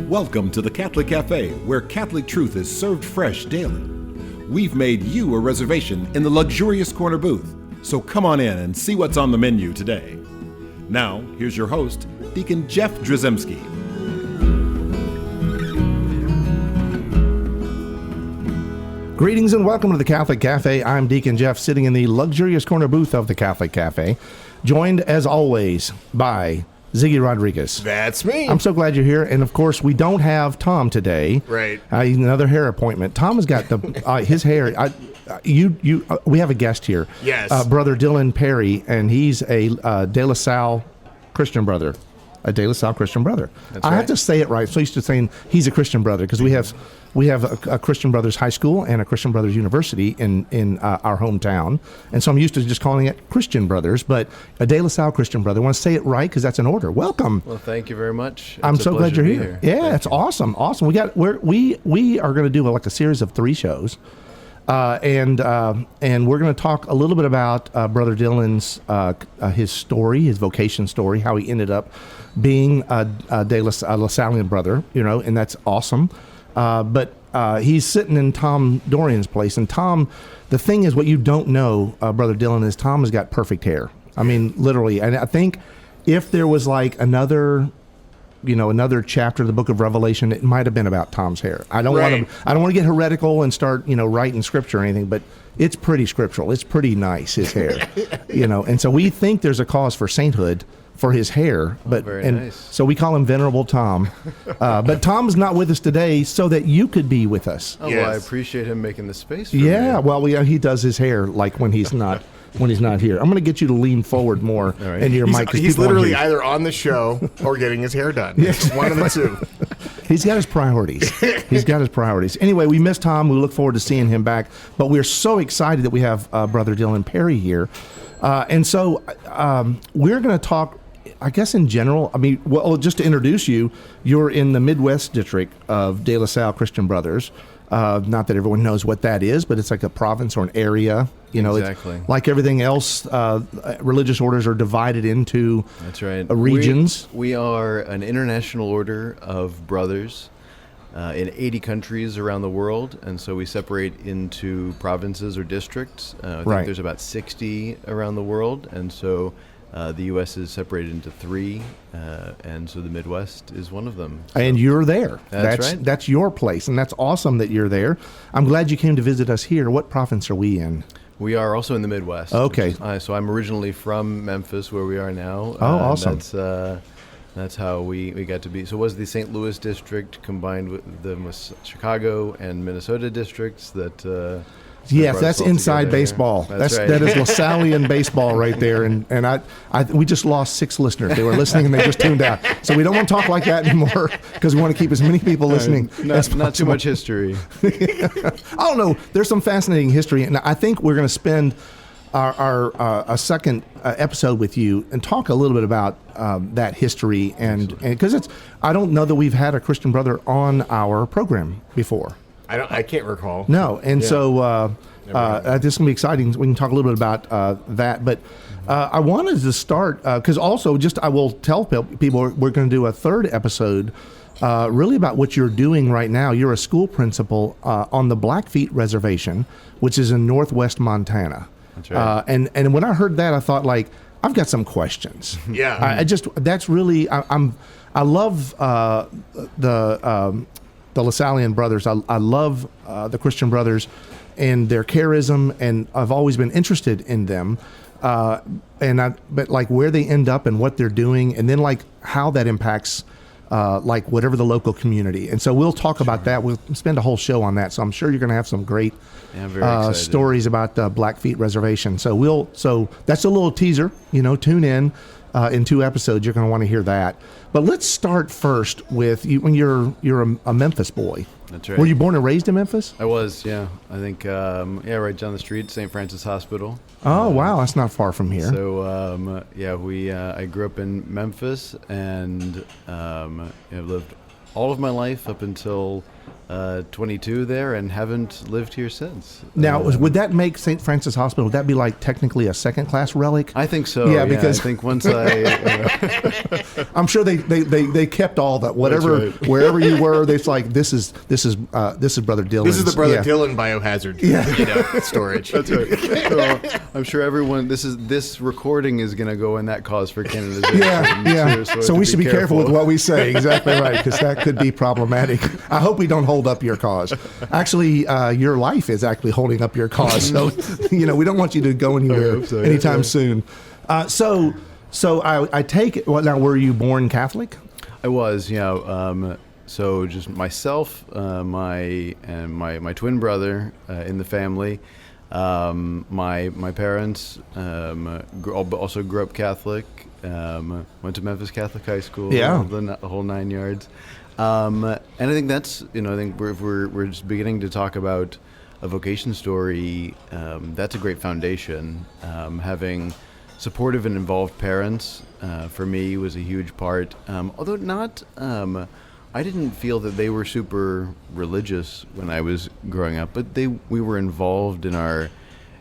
Welcome to the Catholic Cafe, where Catholic truth is served fresh daily. We've made you a reservation in the luxurious corner booth, so come on in and see what's on the menu today. Now, here's your host, Deacon Jeff Drzycimski. Greetings and welcome to the Catholic Cafe. I'm Deacon Jeff, sitting in the luxurious corner booth of the Catholic Cafe, joined as always by Ziggy Rodriguez. That's me. I'm so glad you're here. And of course, we don't have Tom today. Right. Another hair appointment. Tom has got the his hair. We have a guest here. Yes. Brother Dylan Perry, and he's a De La Salle Christian brother. A De La Salle Christian brother. That's I right. have to say it right. So used to saying he's a Christian brother because we have a Christian Brothers High School and a Christian Brothers University in our hometown, and so I'm used to just calling it Christian Brothers, but a De La Salle Christian brother. I want to say it right because that's an order. Welcome. Well, thank you very much. I'm so glad you're to be here. Yeah, it's awesome. We are going to do like a series of 3 shows. And we're going to talk a little bit about Brother Dylan's his story, his vocation story, how he ended up being a La Sallian brother, and that's awesome. But he's sitting in Tom Dorian's place, and Tom, the thing is, what you don't know, Brother Dylan, is Tom has got perfect hair. I mean, literally. And I think if there was like another chapter of the book of Revelation, it might have been about Tom's hair. I don't want to get heretical and start, writing scripture or anything, but it's pretty scriptural. It's pretty nice, his hair, and so we think there's a cause for sainthood for his hair, but nice. So we call him Venerable Tom. But Tom's not with us today so that you could be with us. Oh, Yes. well, I appreciate him making the space for Yeah, me. well, he does his hair like when he's not here. I'm going to get you to lean forward more right. into your mic. 'cause He's people won't literally hear you. either on the show or getting his hair done. It's one of the two. He's got his priorities. Anyway, we miss Tom. We look forward to seeing him back. But we're so excited that we have Brother Dylan Perry here. And so we're going to talk, I guess, in general. I mean, well, just to introduce you, you're in the Midwest district of De La Salle Christian Brothers. Not that everyone knows what that is, but it's like a province or an area. Exactly. It's like everything else, religious orders are divided into That's right. regions. We are an international order of brothers in 80 countries around the world, and so we separate into provinces or districts. I think Right. there's about 60 around the world, and so the U.S. is separated into 3, and so the Midwest is one of them. So And you're there. That's right. That's your place, and that's awesome that you're there. I'm glad you came to visit us here. What province are we in? we are also in the Midwest. Okay. So I'm originally from Memphis, where we are now. Oh, awesome. That's how we got to be. So it was the St. Louis district combined with the Chicago and Minnesota districts that. Yes, that's inside baseball. That's right. That is LaSallian baseball right there. And we just lost 6 listeners. They were listening and they just tuned out. So we don't want to talk like that anymore because we want to keep as many people listening as possible. Not too much history. I don't know. There's some fascinating history, and I think we're going to spend our second episode with you and talk a little bit about that history, and because I don't know that we've had a Christian brother on our program before. I can't recall. No, and so this is going to be exciting. We can talk a little bit about that, but I wanted to start because also I will tell people we're going to do a third episode really about what you're doing right now. You're a school principal on the Blackfeet Reservation, which is in northwest Montana. That's right. And when I heard that, I thought, like, I've got some questions. Yeah. That's really I love the LaSallian brothers. I love the Christian brothers and their charism, and I've always been interested in them. But like where they end up and what they're doing, and then like how that impacts like whatever the local community. And so we'll talk about that. We'll spend a whole show on that. So I'm sure you're going to have some great very excited. stories about the Blackfeet Reservation. So that's a little teaser. Tune in. In 2 episodes, you're going to want to hear that. But let's start first with you when you're a Memphis boy. That's right. Were you born and raised in Memphis? I was, yeah. I think, right down the street, St. Francis Hospital. Oh, wow. That's not far from here. So, I grew up in Memphis and I've lived all of my life up until 22 there and haven't lived here since. Now, would that make St. Francis Hospital, would that be like technically a second-class relic? I think so. Yeah, because I think once I'm sure they kept all that, whatever, wherever you were, it's like, this is Brother Dylan. This is the Brother Dylan biohazard storage. That's right. So I'm sure everyone, this recording is going to go in that cause for canonization. Yeah. So we should be careful with what we say. Exactly right, because that could be problematic. I hope we don't hold up your cause. Actually, your life is actually holding up your cause. So, we don't want you to go anywhere anytime soon. So I take it. Well, now, were you born Catholic? I was, so just myself, my twin brother in the family. My parents also grew up Catholic. Went to Memphis Catholic High School. Yeah, the whole 9 yards. And I think that's, I think if we're just beginning to talk about a vocation story, that's a great foundation. Having supportive and involved parents, for me, was a huge part. Although not, I didn't feel that they were super religious when I was growing up, but we were involved in our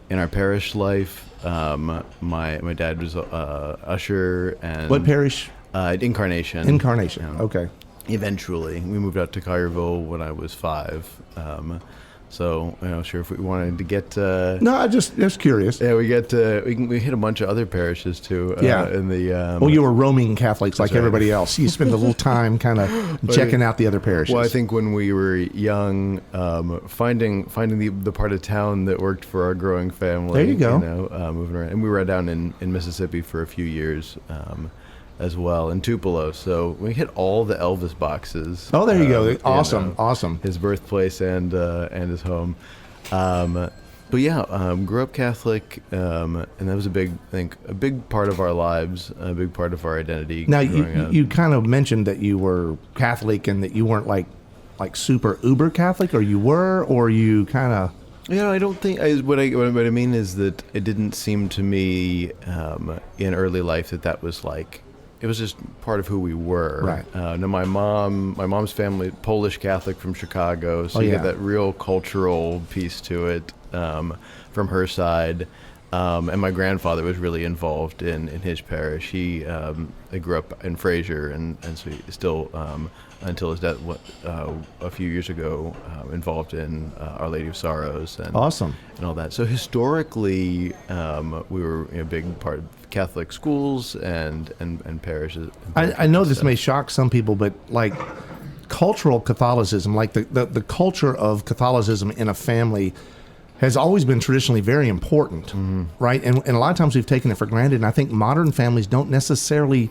parish life. My dad was usher. And what parish? Incarnation. Incarnation. Okay. Eventually, we moved out to Collierville when I was 5. So, sure if we wanted to get. No, I just curious. Yeah, we hit a bunch of other parishes too. In the. Well, you were roaming Catholics like everybody else. You spend a little time kind of checking out the other parishes. Well, I think when we were young, finding the part of town that worked for our growing family. There you go. Moving around, and we were down in Mississippi for a few years. As well in Tupelo, so we hit all the Elvis boxes. Oh, there you go! Awesome. His birthplace and his home, but grew up Catholic, and that was a big part of our lives, a big part of our identity. Now, you kind of mentioned that you were Catholic and that you weren't like super uber Catholic, or you were, or you kind of. I don't think what I mean is that it didn't seem to me in early life that was like. It was just part of who we were. Right. Now my mom's family, Polish Catholic from Chicago, so you had that real cultural piece to it from her side. And my grandfather was really involved in his parish. He grew up in Fraser, and so he still, until his death a few years ago, involved in Our Lady of Sorrows. And, awesome. And all that. So historically, we were a big part of Catholic schools and parishes. I know this may shock some people, but like cultural Catholicism, like the culture of Catholicism in a family has always been traditionally very important, right? And a lot of times we've taken it for granted. And I think modern families don't necessarily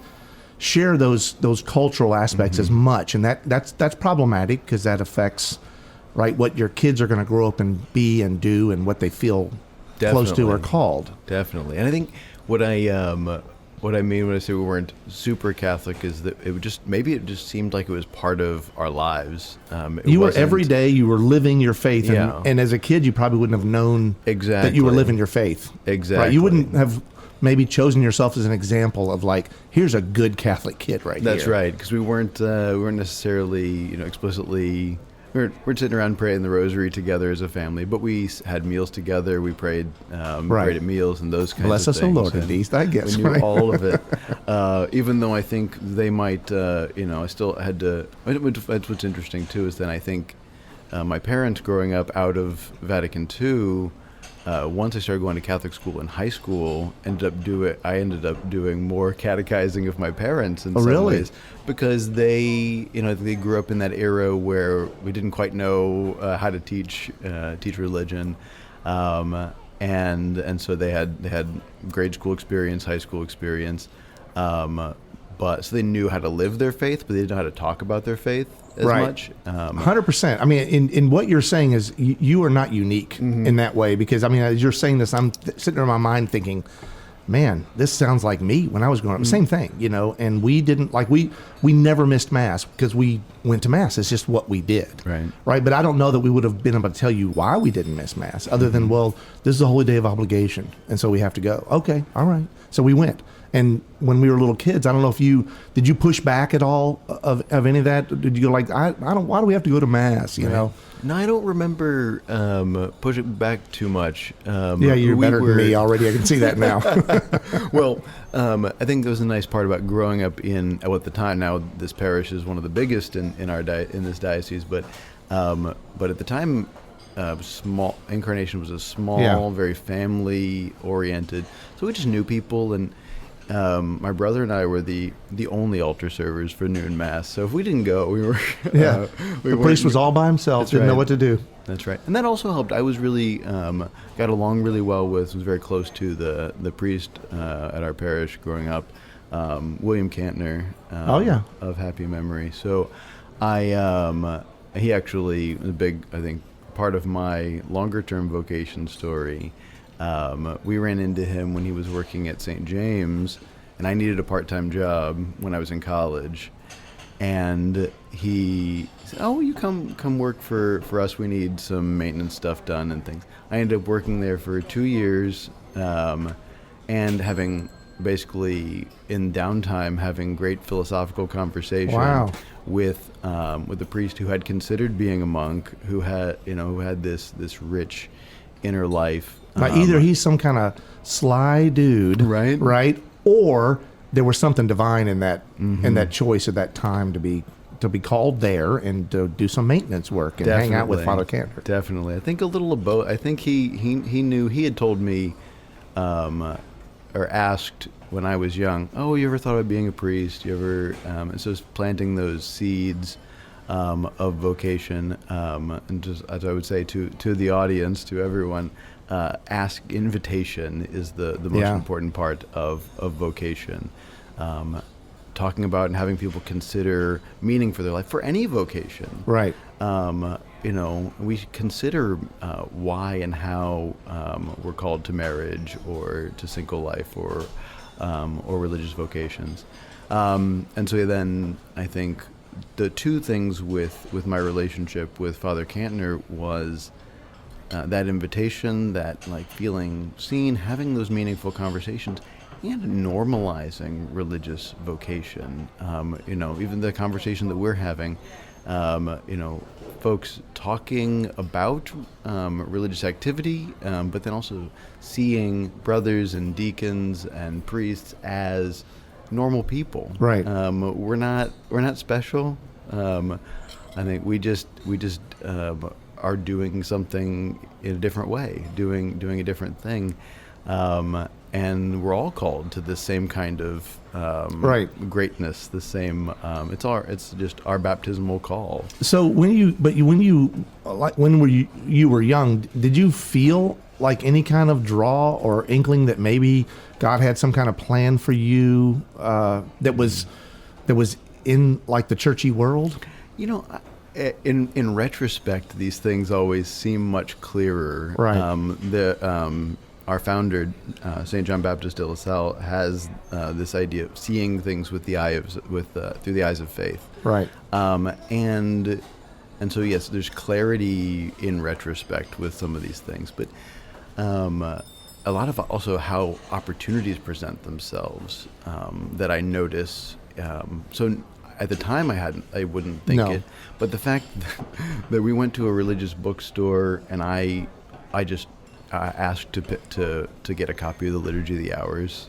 share those cultural aspects as much, and that's problematic because that affects, right, what your kids are going to grow up and be and do and what they feel close to or called. Definitely, and I think what I mean when I say we weren't super Catholic is that it just seemed like it was part of our lives. You were every day, you were living your faith, and as a kid, you probably wouldn't have known that you were living your faith. Exactly, right? You wouldn't have maybe chosen yourself as an example of like, here's a good Catholic kid right That's here. right, because we weren't necessarily explicitly. We're sitting around praying the rosary together as a family, but we had meals together. We prayed at meals and those kinds Bless of things. Bless us, O Lord, indeed. I guess. We knew all of it. Even though I think they might, I still had to. That's what's interesting too is then I think my parents growing up out of Vatican II. Once I started going to Catholic school in high school, I ended up doing more catechizing of my parents in some ways because they grew up in that era where we didn't quite know how to teach religion, and so they had grade school experience, high school experience, but so they knew how to live their faith, but they didn't know how to talk about their faith as much. 100%. I mean, in what you're saying is you are not unique in that way, because I mean, as you're saying this, I'm sitting there in my mind thinking, man, this sounds like me when I was growing up. Same thing, you know, and we didn't like, we never missed Mass because we went to Mass. It's just what we did. Right. But I don't know that we would have been able to tell you why we didn't miss Mass other than, well, this is a holy day of obligation. And so we have to go. Okay. All right. So we went. And when we were little kids, I don't know if did you push back at all of any of that? Did you go like, why do we have to go to Mass, you know? No, I don't remember pushing back too much. Yeah, you're better than me already. I can see that now. Well, I think there was a nice part about growing up at the time. Now this parish is one of the biggest in this diocese, but at the time, small Incarnation was a small, very family oriented. So we just knew people, and my brother and I were the only altar servers for noon Mass. So if we didn't go, we were the priest was all by himself, didn't know what to do. That's right, and that also helped. I was really got along really well was very close to the priest at our parish growing up, William Cantner. Of happy memory. So he actually was a big, I think, part of my longer term vocation story. We ran into him when he was working at St. James, and I needed a part-time job when I was in college. And he said, "Oh, you come work for us. We need some maintenance stuff done and things." I ended up working there for 2 years, and having basically in downtime having great philosophical conversation with the priest who had considered being a monk, who had this rich inner life. Either he's some kind of sly dude, right, or there was something divine in that choice at that time to be called there and to do some maintenance work and hang out with Father Cantor. Definitely, I think a little of both. I think he knew. He had told me, or asked when I was young, "Oh, you ever thought of being a priest? You ever?" And so it's planting those seeds of vocation, and just as I would say to the audience, to everyone. Invitation is the most important part of vocation. Talking about and having people consider meaning for their life, for any vocation. Right. We consider why and how we're called to marriage or to single life or religious vocations. And so then I think the two things with my relationship with Father Cantner was that invitation, that like feeling seen, having those meaningful conversations, and normalizing religious vocation. Even the conversation that we're having, folks talking about religious activity, but then also seeing brothers and deacons and priests as normal people. Right. We're not special. I think we just are doing something in a different way, doing a different thing, and we're all called to the same kind of greatness. The same. It's just our baptismal call. So when you were young, did you feel like any kind of draw or inkling that maybe God had some kind of plan for you that was in like the churchy world? In retrospect, these things always seem much clearer. Right. Our founder, St. John Baptist de La Salle, has this idea of seeing things through the eyes of faith. Right. And so yes, there's clarity in retrospect with some of these things, but a lot of also how opportunities present themselves that I notice. So. At the time, I wouldn't think it, but the fact that we went to a religious bookstore and I just asked to get a copy of the Liturgy of the Hours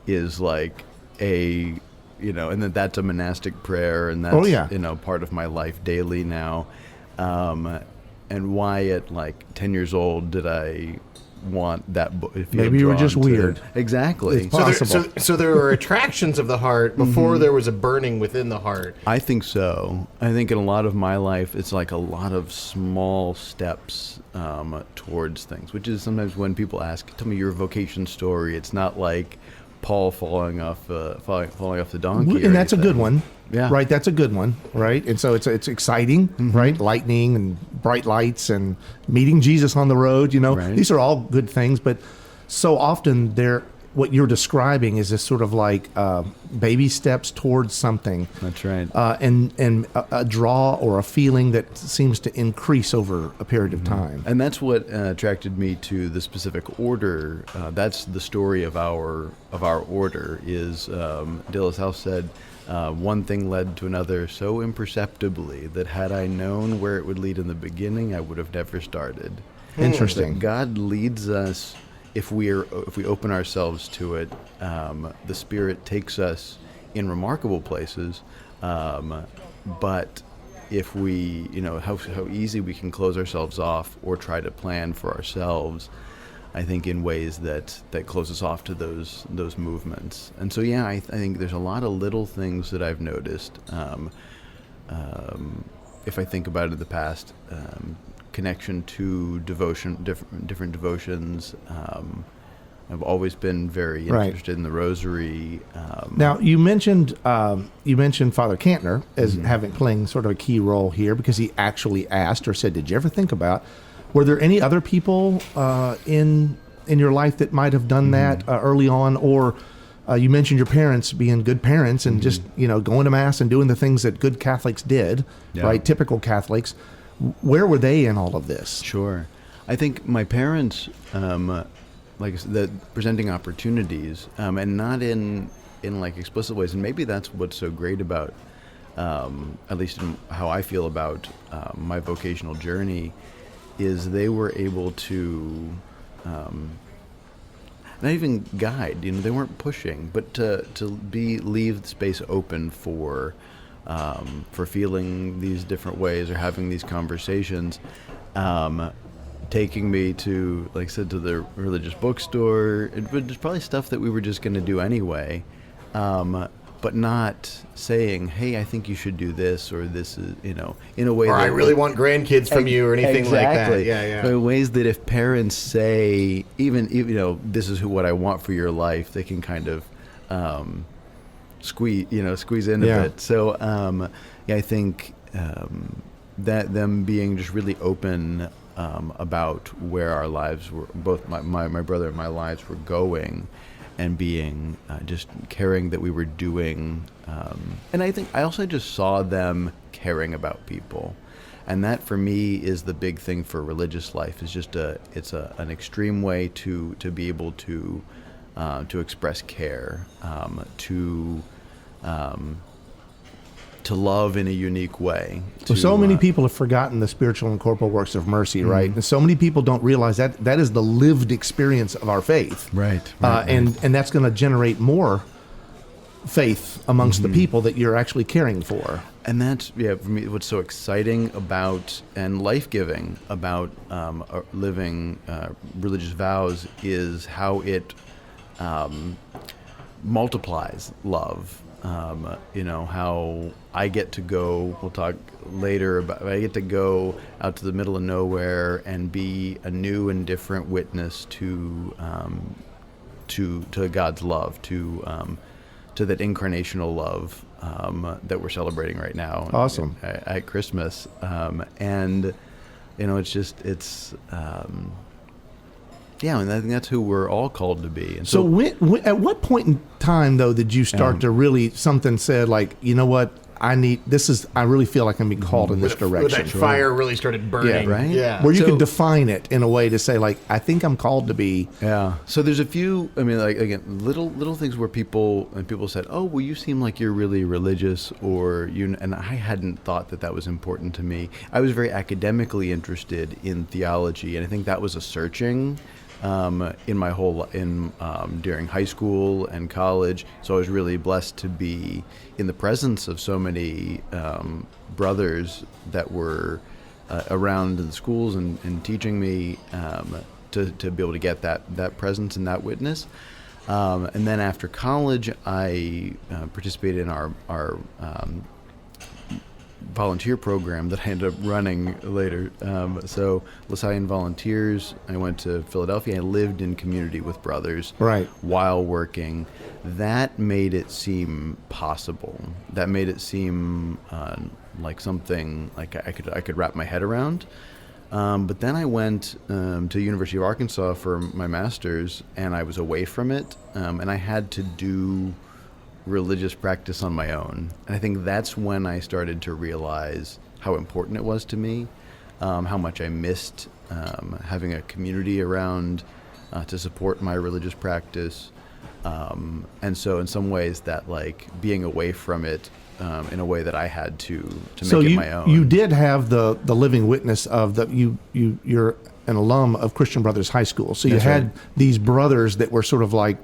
is like and then that's a monastic prayer, and that's part of my life daily now. And why at like 10 years old did I want that book? Maybe you were just weird. Exactly. It's possible. So there were attractions of the heart before there was a burning within the heart. I think so. I think in a lot of my life, it's like a lot of small steps towards things, which is sometimes when people ask, "Tell me your vocation story." It's not like Paul falling off the donkey. And that's a good one. Yeah. Right. That's a good one. Right. And so it's exciting, right? Lightning and bright lights and meeting Jesus on the road, Right. These are all good things, but so often what you're describing is this sort of like baby steps towards something. That's right. And a draw or a feeling that seems to increase over a period of time. And that's what attracted me to the specific order. That's the story of our order. Is De La Salle said, one thing led to another so imperceptibly that had I known where it would lead in the beginning, I would have never started. Interesting. That God leads us if we open ourselves to it. The Spirit takes us in remarkable places, but if we, how easy we can close ourselves off or try to plan for ourselves, I think in ways that close us off to those movements. And so, yeah, I think there's a lot of little things that I've noticed. If I think about it in the past, connection to devotion, different devotions. I've always been very interested in the Rosary. Now, you mentioned Father Cantner as playing sort of a key role here, because he actually asked or said, "Did you ever think about?" Were there any other people in your life that might have done that early on, or you mentioned your parents being good parents and just going to Mass and doing the things that good Catholics did, right? Typical Catholics. Where were they in all of this? Sure. I think my parents, like I said, the presenting opportunities, and not in like explicit ways, and maybe that's what's so great about, at least in how I feel about my vocational journey, is they were able to not even guide. They weren't pushing, but to leave the space open for feeling these different ways or having these conversations, taking me to, like I said, to the religious bookstore. It was probably stuff that we were just going to do anyway, but not saying, "Hey, I think you should do this," or "This is," in a way. Or that I really want grandkids from you, or anything like that. Yeah. There are ways that if parents say, even this is what I want for your life, they can kind of squeeze in a bit. So I think that them being just really open about where our lives were, both my brother and my lives were going, and being just caring that we were doing, and I think I also just saw them caring about people, and that for me is the big thing for religious life. Is just an extreme way to be able to express care, to love in a unique way. So many people have forgotten the spiritual and corporal works of mercy, right? And so many people don't realize that is the lived experience of our faith. Right. And that's going to generate more faith amongst the people that you're actually caring for. And that's, for me, what's so exciting about and life-giving about living religious vows is how it multiplies love. How I get to go, we'll talk later about, I get to go out to the middle of nowhere and be a new and different witness to God's love, to that incarnational love that we're celebrating right now. Awesome. At Christmas. And and I think that's who we're all called to be. And so at what point in time, though, did you start to really, something said like, you know what, I really feel like I'm being called in this direction. That fire really started burning. Yeah, right? Yeah. Where you could define it in a way to say, like, I think I'm called to be. Yeah. So there's a few, like, again, little things where people said, "Oh, well, you seem like you're really religious," and I hadn't thought that was important to me. I was very academically interested in theology, and I think that was a searching in my during high school and college. So I was really blessed to be in the presence of so many brothers that were around in the schools and teaching me to be able to get that presence and that witness. And then after college, I participated in our volunteer program that I ended up running later. So LaSallian Volunteers, I went to Philadelphia. I lived in community with brothers while working. That made it seem possible. That made it seem like something like I could wrap my head around. But then I went to University of Arkansas for my master's, and I was away from it, and I had to do religious practice on my own. And I think that's when I started to realize how important it was to me, how much I missed having a community around to support my religious practice. And so in some ways that like being away from it in a way that I had to make it my own. You did have the living witness of you're an alum of Christian Brothers High School. So you That's had right. these brothers that were sort of like,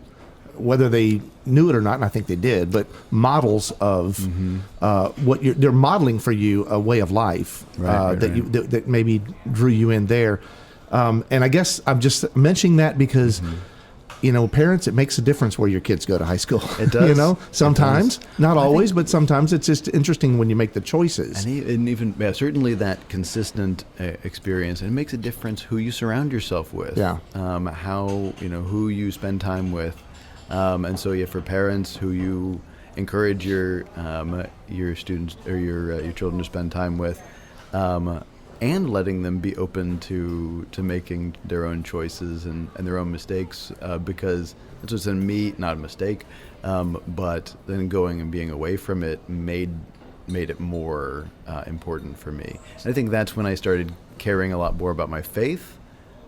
whether they knew it or not, and I think they did, but models of they're modeling for you a way of life that maybe drew you in there. And I guess I'm just mentioning that because, parents, it makes a difference where your kids go to high school. It does. Sometimes, not always, but sometimes it's just interesting when you make the choices. And even certainly that consistent experience, it makes a difference who you surround yourself with. Yeah. How, who you spend time with. And so, for parents who you encourage your students or your children to spend time with, and letting them be open to making their own choices and their own mistakes, because this was in me, not a mistake, but then going and being away from it made it more important for me. And I think that's when I started caring a lot more about my faith.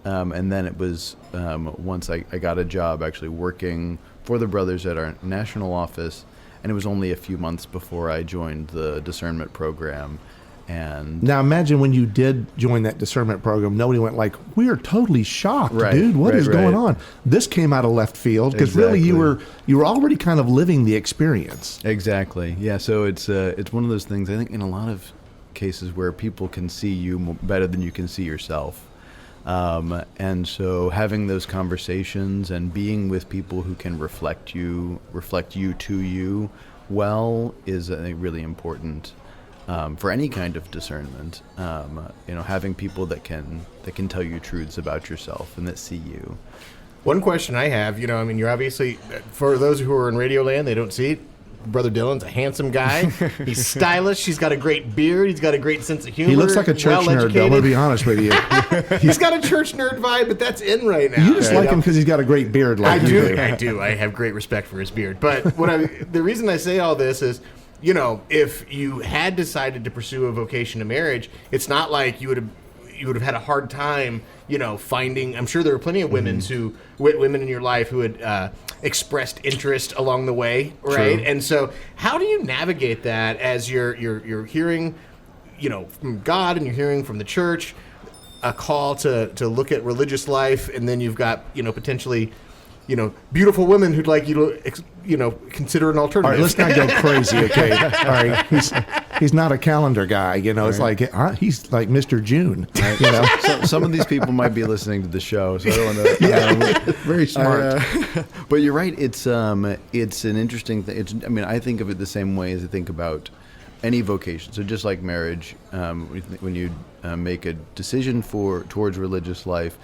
And then it was once I got a job actually working for the brothers at our national office, and it was only a few months before I joined the discernment program. And now imagine when you did join that discernment program, nobody went like, "We are totally shocked, dude. What is going on?" This came out of left field because really you were already kind of living the experience. Exactly. Yeah. So it's one of those things. I think in a lot of cases where people can see you better than you can see yourself. And so having those conversations and being with people who can reflect you to you well is really important for any kind of discernment. Having people that can tell you truths about yourself and that see you. One question I have, you're obviously, for those who are in Radio Land, they don't see it. Brother Dylan's a handsome guy. He's stylish. He's got a great beard. He's got a great sense of humor. He looks like a church nerd, though, I'm going to be honest with you. He's got a church nerd vibe, but that's in right now. You just like him because he's got a great beard like you do. I do. I have great respect for his beard. But the reason I say all this is, if you had decided to pursue a vocation to marriage, it's not like you would have had a hard time, finding. I'm sure there were plenty of women women in your life who had expressed interest along the way, right? True. And so, how do you navigate that as you're hearing, from God and you're hearing from the church, a call to look at religious life, and then you've got potentially, beautiful women who'd like you to, consider an alternative. All right, let's not go crazy, okay? All right, he's not a calendar guy, It's like he's like Mr. June, So, some of these people might be listening to the show, so I don't want to. Very smart. But you're right. It's an interesting thing. I think of it the same way as I think about any vocation. So just like marriage, when you make a decision towards religious life,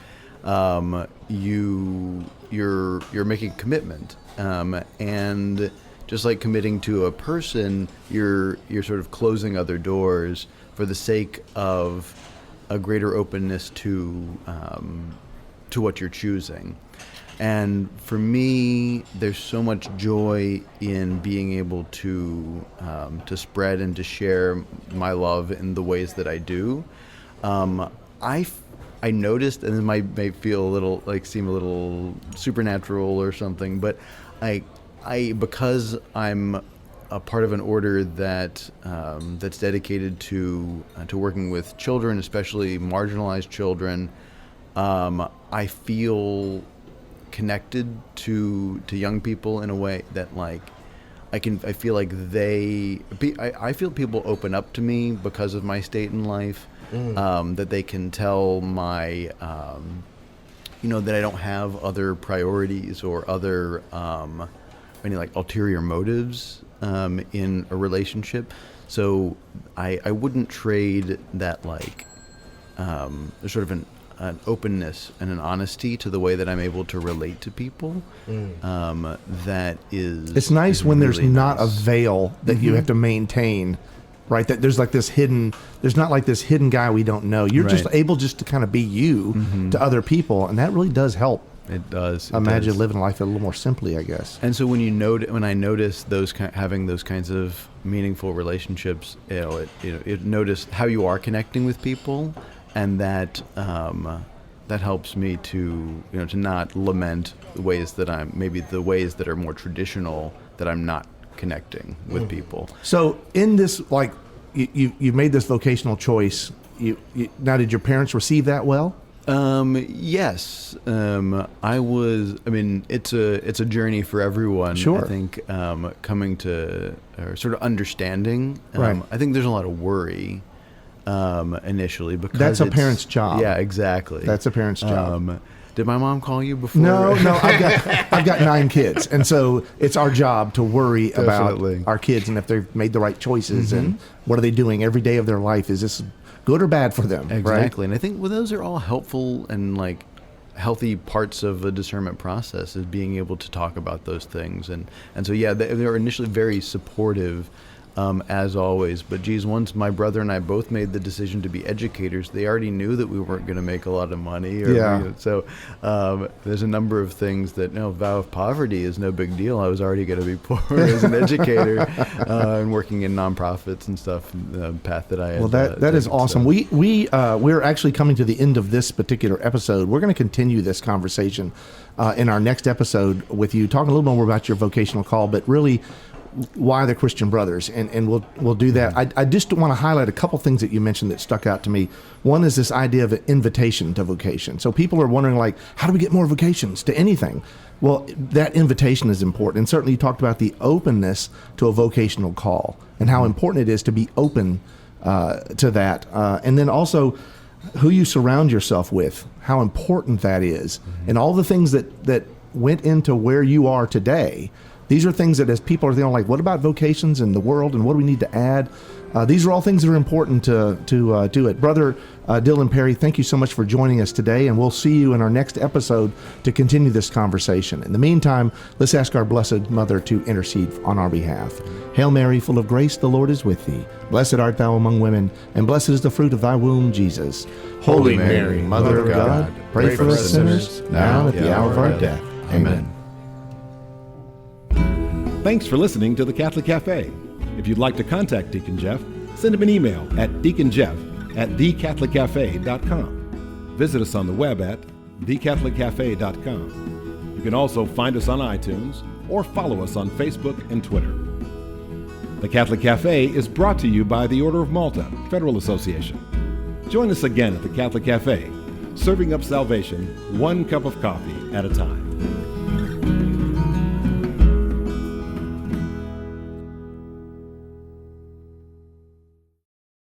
you're making a commitment, and just like committing to a person, you're sort of closing other doors for the sake of a greater openness to what you're choosing. And for me, there's so much joy in being able to spread and to share my love in the ways that I do. I noticed, and it may feel a little seem a little supernatural or something, but I because I'm a part of an order that's dedicated to working with children, especially marginalized children. I feel connected to young people in a way that I feel like I feel people open up to me because of my state in life, that they can tell my that I don't have other priorities or other any ulterior motives in a relationship. So I wouldn't trade that sort of an openness and an honesty to the way that I'm able to relate to people. That is. It's nice when really there's not a nice. veil that you have to maintain right? That there's not like this hidden guy we don't know. You're just Right. able just to kind of be you to other people, and that really does help. It does. Imagine living life a little more simply, I guess. And so when I notice having those kinds of meaningful relationships, it notice how you are connecting with people, and that helps me to not lament the ways that are more traditional, that I'm not connecting with people. So in this, like, you made this vocational choice. Now, did your parents receive that well? Yes. It's a journey for everyone. Sure. I think coming to or sort of understanding. Right. I think there's a lot of worry initially because That's a parent's job. Yeah, exactly. That's a parent's job. Did my mom call you before? No. I've got 9 kids, and so it's our job to worry Definitely. about our kids and if they've made the right choices and what are they doing every day of their life. Is this good or bad for them? Exactly. And I think those are all helpful and like healthy parts of the discernment process, is being able to talk about those things. And so, yeah, they were initially very supportive, as always. But geez, once my brother and I both made the decision to be educators, they already knew that we weren't going to make a lot of money. So there's a number of things that, vow of poverty is no big deal. I was already going to be poor as an educator and working in nonprofits and stuff, the path that I had. Well, that is awesome. So. We're actually coming to the end of this particular episode. We're going to continue this conversation in our next episode with you, talking a little more about your vocational call, but really why the Christian Brothers, and we'll do that. I just want to highlight a couple things that you mentioned that stuck out to me. One is this idea of an invitation to vocation. So people are wondering, like, how do we get more vocations to anything? Well, that invitation is important, and certainly you talked about the openness to a vocational call and how important it is to be open to that, and then also who you surround yourself with, how important that is, and all the things that went into where you are today. These are things that, as people are thinking, like, what about vocations in the world, and what do we need to add? These are all things that are important to do it. Brother Dylan Perry, thank you so much for joining us today, and we'll see you in our next episode to continue this conversation. In the meantime, let's ask our Blessed Mother to intercede on our behalf. Hail Mary, full of grace, the Lord is with thee. Blessed art thou among women, and blessed is the fruit of thy womb, Jesus. Holy Mary, Mother of God, pray for us sinners, now and at the hour of our death. Amen. Thanks for listening to the Catholic Cafe. If you'd like to contact Deacon Jeff, send him an email at deaconjeff@thecatholiccafe.com. Visit us on the web at thecatholiccafe.com. You can also find us on iTunes or follow us on Facebook and Twitter. The Catholic Cafe is brought to you by the Order of Malta Federal Association. Join us again at the Catholic Cafe, serving up salvation one cup of coffee at a time.